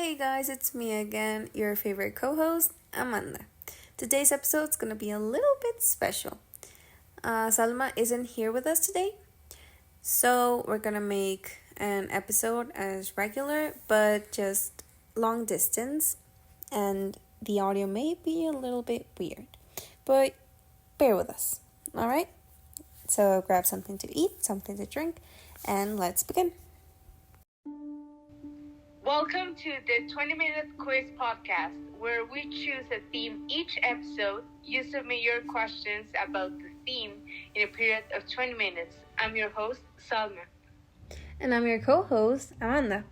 Hey guys, it's me again, your favorite co host, Amanda. Today's episode is going to be a little bit special. Salma isn't here with us today, so we're going to make an episode as regular, but just long distance, and the audio may be a little bit weird, but bear with us, alright? So grab something to eat, something to drink, and let's begin. Welcome to the 20-minute quiz podcast, where we choose a theme each episode. You submit your questions about the theme in a period of 20 minutes. I'm your host, Salma. And I'm your co-host, Amanda.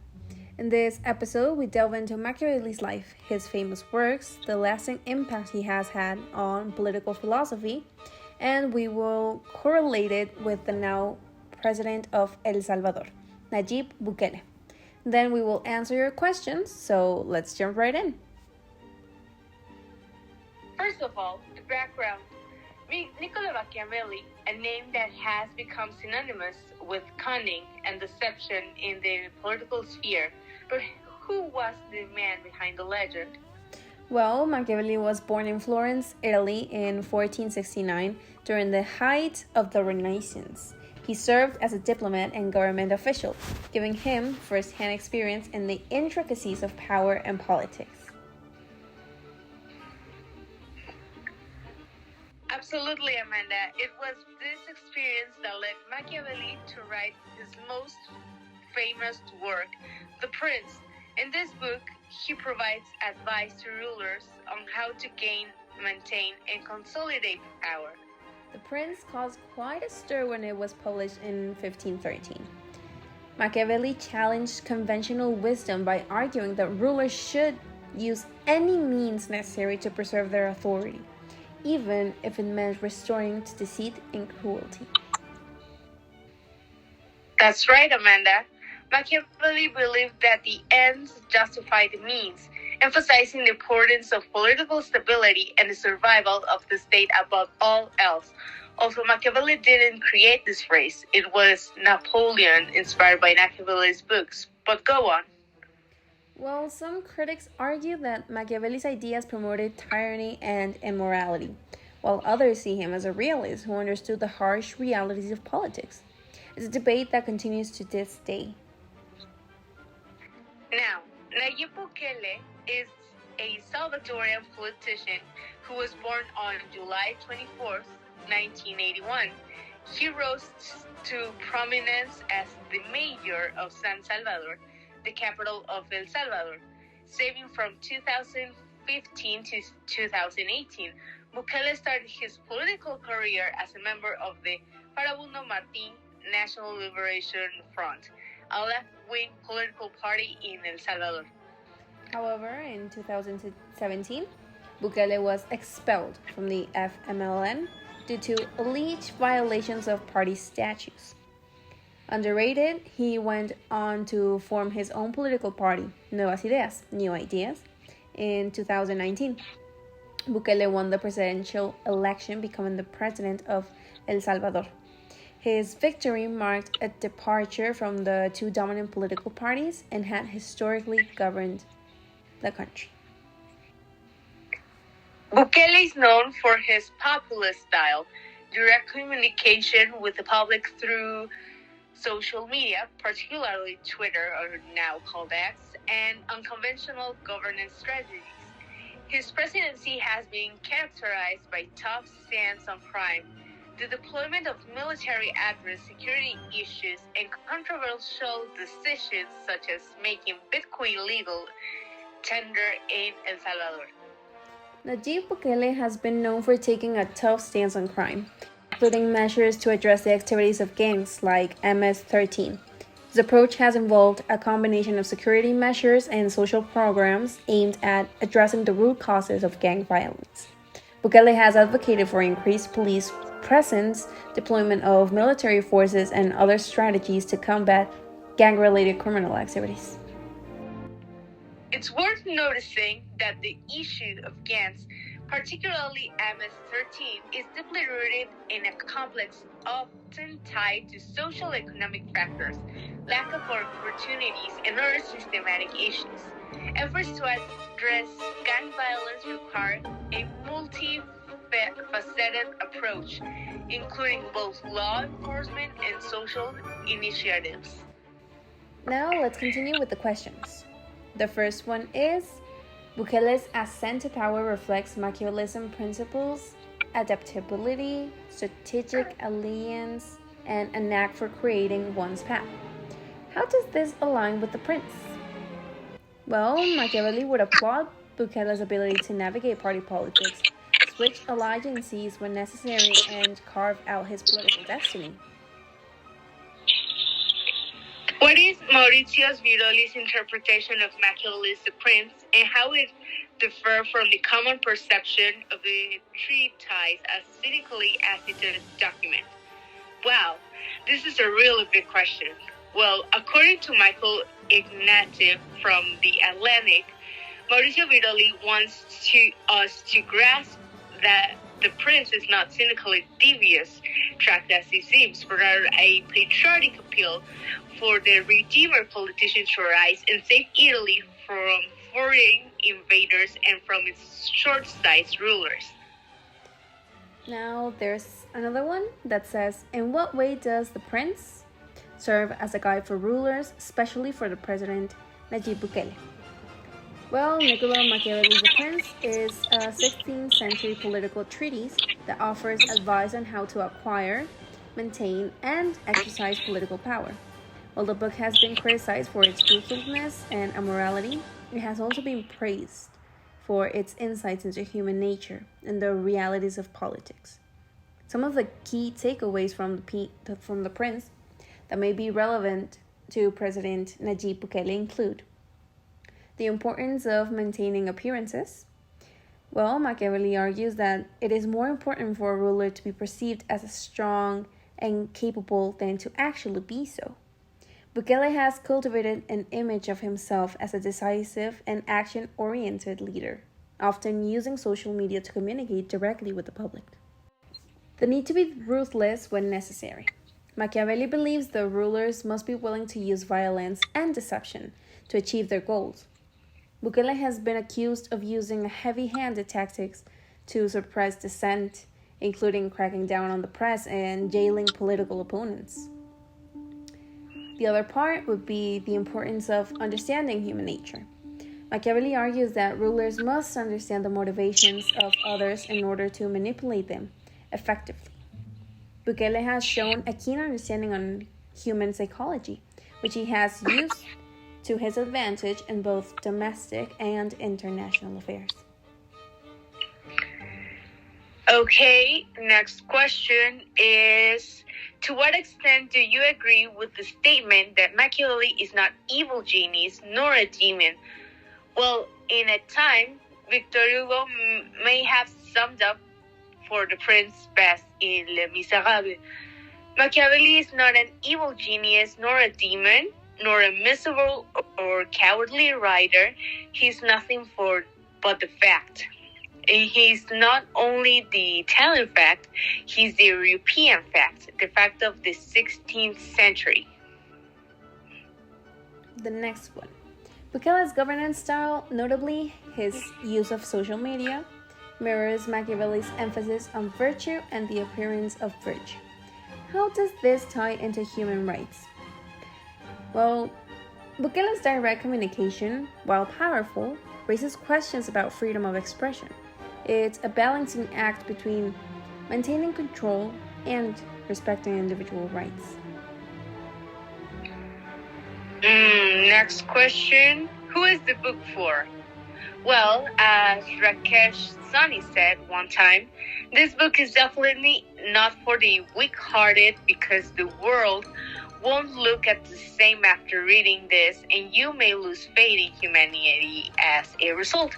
In this episode, we delve into Machiavelli's life, his famous works, the lasting impact he has had on political philosophy, and we will correlate it with the now president of El Salvador, Nayib Bukele. Then we will answer your questions, so let's jump right in. First of all, the background. Niccolo Machiavelli, a name that has become synonymous with cunning and deception in the political sphere. But who was the man behind the legend? Well, Machiavelli was born in Florence, Italy in 1469 during the height of the Renaissance. He served as a diplomat and government official, giving him first-hand experience in the intricacies of power and politics. Absolutely, Amanda. It was this experience that led Machiavelli to write his most famous work, The Prince. In this book, he provides advice to rulers on how to gain, maintain, and consolidate power. The Prince caused quite a stir when it was published in 1513. Machiavelli challenged conventional wisdom by arguing that rulers should use any means necessary to preserve their authority, even if it meant restoring to deceit and cruelty. That's right, Amanda. Machiavelli believed that the ends justify the means, emphasizing the importance of political stability and the survival of the state above all else. Also, Machiavelli didn't create this phrase. It was Napoleon, inspired by Machiavelli's books. But go on. Well, some critics argue that Machiavelli's ideas promoted tyranny and immorality, while others see him as a realist who understood the harsh realities of politics. It's a debate that continues to this day. Now, Nayib Bukele is a Salvadorian politician who was born on July 24th, 1981. He rose to prominence as the mayor of San Salvador, the capital of El Salvador, serving from 2015 to 2018. Bukele started his political career as a member of the Farabundo Martin National Liberation Front, a left-wing political party in El Salvador. However, in 2017, Bukele was expelled from the FMLN due to alleged violations of party statutes. Underrated, he went on to form his own political party, Nuevas Ideas, New Ideas, in 2019. Bukele won the presidential election, becoming the president of El Salvador. His victory marked a departure from the two dominant political parties and had historically governed the country. Bukele is known for his populist style, direct communication with the public through social media, particularly Twitter, or now called X, and unconventional governance strategies. His presidency has been characterized by tough stance on crime, the deployment of military address security issues, and controversial decisions such as making Bitcoin legal tender in El Salvador. Nayib Bukele has been known for taking a tough stance on crime, including measures to address the activities of gangs like MS-13. His approach has involved a combination of security measures and social programs aimed at addressing the root causes of gang violence. Bukele has advocated for increased police presence, deployment of military forces, and other strategies to combat gang-related criminal activities. It's worth noticing that the issue of gangs, particularly MS-13, is deeply rooted in a complex often tied to social economic factors, lack of opportunities, and other systematic issues. Efforts to address gang violence require a multifaceted approach, including both law enforcement and social initiatives. Now let's continue with the questions. The first one is, Bukele's ascent to power reflects Machiavellism principles, adaptability, strategic alliance, and a knack for creating one's path. How does this align with the prince? Well, Machiavelli would applaud Bukele's ability to navigate party politics, switch alliances when necessary, and carve out his political destiny. What is Mauricio Viroli's interpretation of Machiavelli's The Prince, and how it differs from the common perception of the treatise as cynically as it is documented? Wow, this is a really big question. Well, according to Michael Ignatieff from The Atlantic, Mauricio Viroli wants us to grasp that the prince is not cynically devious track as he seems, but rather a patriotic appeal for the Redeemer politician to rise and save Italy from foreign invaders and from its short-sized rulers. Now there's another one that says, in what way does the prince serve as a guide for rulers, especially for the president Nayib Bukele? Well, Niccolo Machiavelli's The Prince is a 16th century political treatise that offers advice on how to acquire, maintain, and exercise political power. While the book has been criticized for its ruthlessness and immorality, it has also been praised for its insights into human nature and the realities of politics. Some of the key takeaways from the Prince that may be relevant to President Nayib Bukele include the importance of maintaining appearances. Well, Machiavelli argues that it is more important for a ruler to be perceived as strong and capable than to actually be so. Bukele has cultivated an image of himself as a decisive and action-oriented leader, often using social media to communicate directly with the public. The need to be ruthless when necessary. Machiavelli believes the rulers must be willing to use violence and deception to achieve their goals. Bukele has been accused of using heavy-handed tactics to suppress dissent, including cracking down on the press and jailing political opponents. The other part would be the importance of understanding human nature. Machiavelli argues that rulers must understand the motivations of others in order to manipulate them effectively. Bukele has shown a keen understanding on human psychology, which he has used to his advantage in both domestic and international affairs. Okay, next question is, to what extent do you agree with the statement that Machiavelli is not evil genius nor a demon? Well, in a time, Victor Hugo may have summed up for the prince best in Les Miserables. Machiavelli is not an evil genius nor a demon, nor a miserable or cowardly writer. He's nothing but the fact. He's not only the Italian fact, he's the European fact, the fact of the 16th century. The next one. Bukele's governance style, notably his use of social media, mirrors Machiavelli's emphasis on virtue and the appearance of virtue. How does this tie into human rights? Well, Bukele's direct communication, while powerful, raises questions about freedom of expression. It's a balancing act between maintaining control and respecting individual rights. Next question. Who is the book for? Well, as Rakesh Sani said one time, this book is definitely not for the weak-hearted because the world won't look at the same after reading this, and you may lose faith in humanity as a result.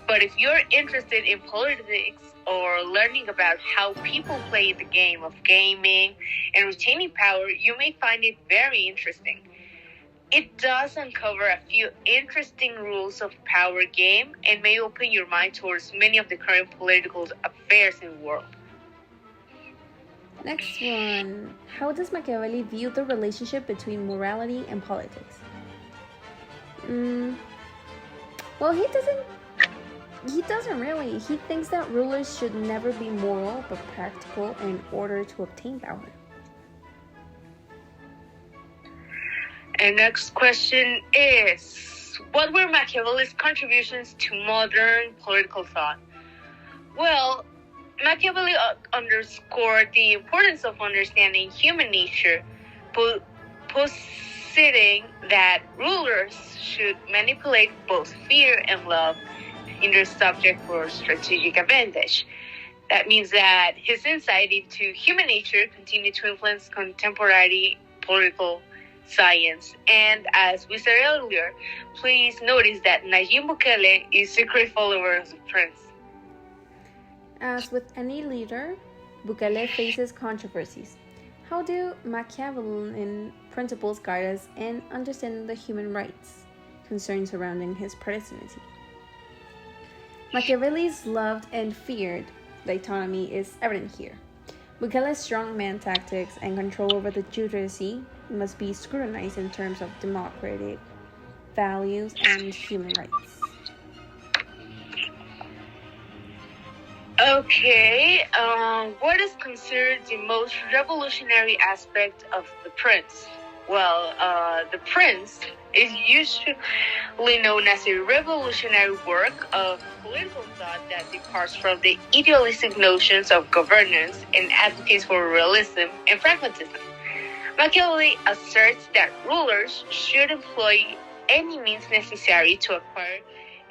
But if you're interested in politics or learning about how people play the game of gaming and retaining power, you may find it very interesting. It does uncover a few interesting rules of power game and may open your mind towards many of the current political affairs in the world. Next one. How does Machiavelli view the relationship between morality and politics? Well, he doesn't really. He thinks that rulers should never be moral but practical in order to obtain power. And next question is, what were Machiavelli's contributions to modern political thought? Well, Machiavelli underscored the importance of understanding human nature, positing that rulers should manipulate both fear and love in their subject for strategic advantage. That means that his insight into human nature continued to influence contemporary political science. And as we said earlier, please notice that Nayib Bukele is a great follower of the prince. As with any leader, Bukele faces controversies. How do Machiavellian principles guide us in understanding the human rights concerns surrounding his presidency? Machiavelli's loved and feared dichotomy is evident here. Bukele's strongman tactics and control over the judiciary must be scrutinized in terms of democratic values and human rights. Okay, what is considered the most revolutionary aspect of the prince? Well, the prince is usually known as a revolutionary work of political thought that departs from the idealistic notions of governance and advocates for realism and pragmatism. Machiavelli asserts that rulers should employ any means necessary to acquire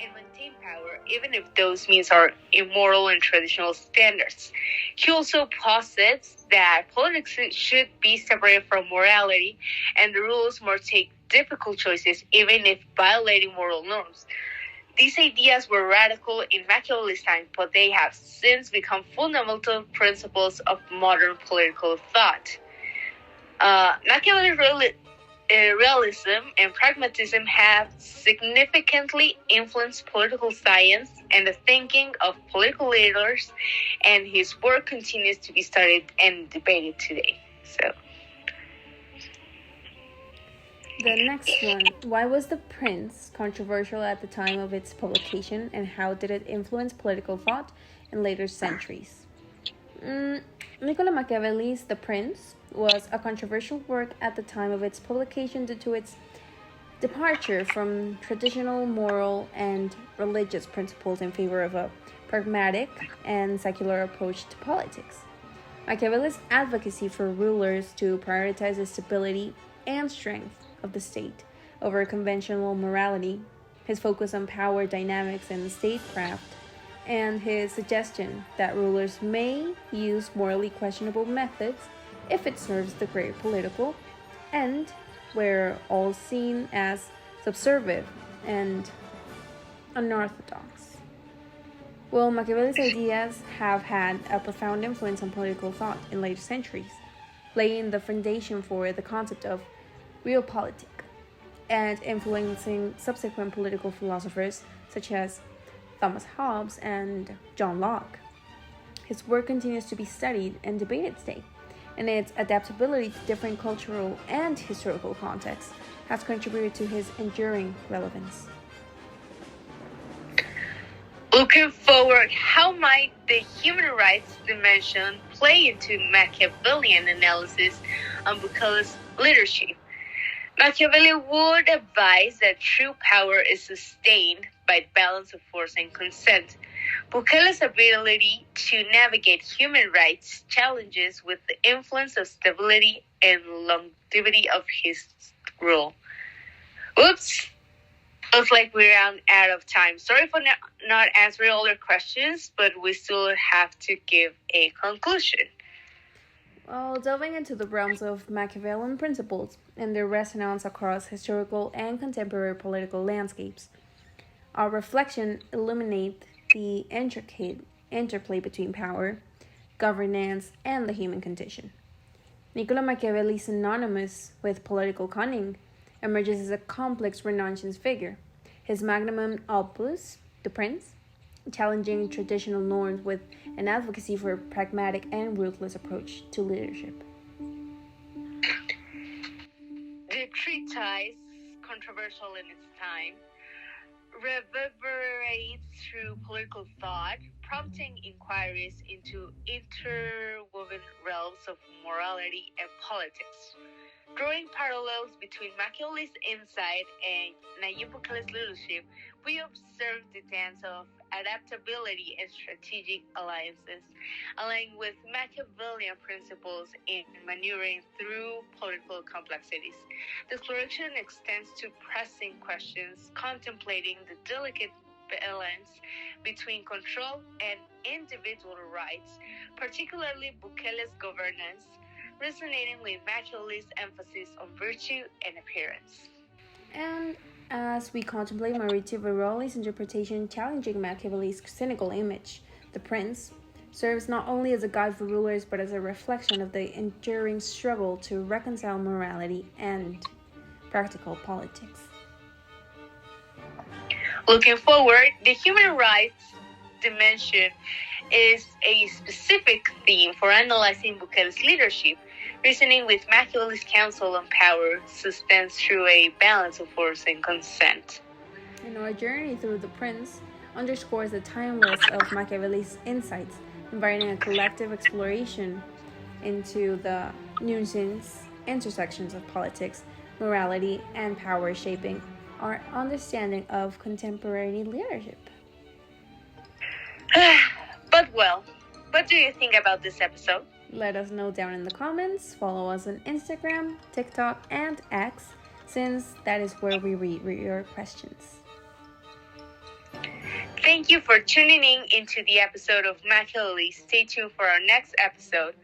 and maintain power, even if those means are immoral in traditional standards. He also posits that politics should be separated from morality, and the rulers must take difficult choices, even if violating moral norms. These ideas were radical in Machiavelli's time, but they have since become fundamental principles of modern political thought. Machiavelli's realism and pragmatism have significantly influenced political science and the thinking of political leaders, and his work continues to be studied and debated today. The next one, why was The Prince controversial at the time of its publication, and how did it influence political thought in later centuries? Niccolo Machiavelli's The Prince was a controversial work at the time of its publication due to its departure from traditional moral and religious principles in favor of a pragmatic and secular approach to politics. Machiavelli's advocacy for rulers to prioritize the stability and strength of the state over conventional morality, his focus on power dynamics and statecraft, and his suggestion that rulers may use morally questionable methods if it serves the greater political end, were all seen as subversive and unorthodox. Well, Machiavelli's ideas have had a profound influence on political thought in later centuries, laying the foundation for the concept of realpolitik and influencing subsequent political philosophers such as Thomas Hobbes and John Locke. His work continues to be studied and debated today, and its adaptability to different cultural and historical contexts has contributed to his enduring relevance. Looking forward, how might the human rights dimension play into Machiavellian analysis on Bukele's leadership? Machiavelli would advise that true power is sustained by balance of force and consent. Bukele's ability to navigate human rights challenges with the influence of stability and longevity of his rule. Oops! Looks like we're out of time. Sorry for not answering all your questions, but we still have to give a conclusion. Well, delving into the realms of Machiavellian principles and their resonance across historical and contemporary political landscapes, our reflection illuminates the intricate interplay between power, governance, and the human condition. Niccolo Machiavelli, synonymous with political cunning, emerges as a complex Renaissance figure. His magnum opus, The Prince, challenging traditional norms with an advocacy for a pragmatic and ruthless approach to leadership. The treatise, controversial in its time, reverberates through political thought, prompting inquiries into interwoven realms of morality and politics. Drawing parallels between Machiavelli's insight and Nayib Bukele's leadership, we observe the dance of adaptability and strategic alliances, aligning with Machiavellian principles in maneuvering through political complexities. This direction extends to pressing questions, contemplating the delicate balance between control and individual rights, particularly Bukele's governance, resonating with Machiavelli's emphasis on virtue and appearance. And as we contemplate Maurizio Veroli's interpretation challenging Machiavelli's cynical image, the prince serves not only as a guide for rulers but as a reflection of the enduring struggle to reconcile morality and practical politics. Looking forward, the human rights dimension is a specific theme for analyzing Bukele's leadership, reasoning with Machiavelli's counsel on power, sustained through a balance of force and consent. And our journey through The Prince underscores the timeless of Machiavelli's insights, inviting a collective exploration into the nuanced intersections of politics, morality, and power shaping our understanding of contemporary leadership. But well, what do you think about this episode? Let us know down in the comments. Follow us on Instagram, TikTok, and X, since that is where we read your questions. Thank you for tuning in into the episode of Machiavelli. Stay tuned for our next episode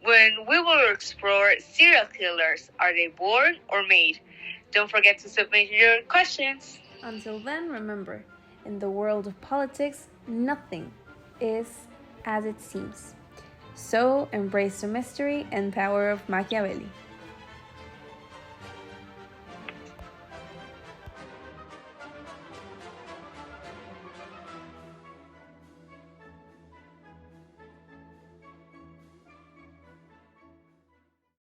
when we will explore serial killers. Are they born or made? Don't forget to submit your questions. Until then, remember, in the world of politics, nothing is as it seems. So embrace the mystery and power of Machiavelli.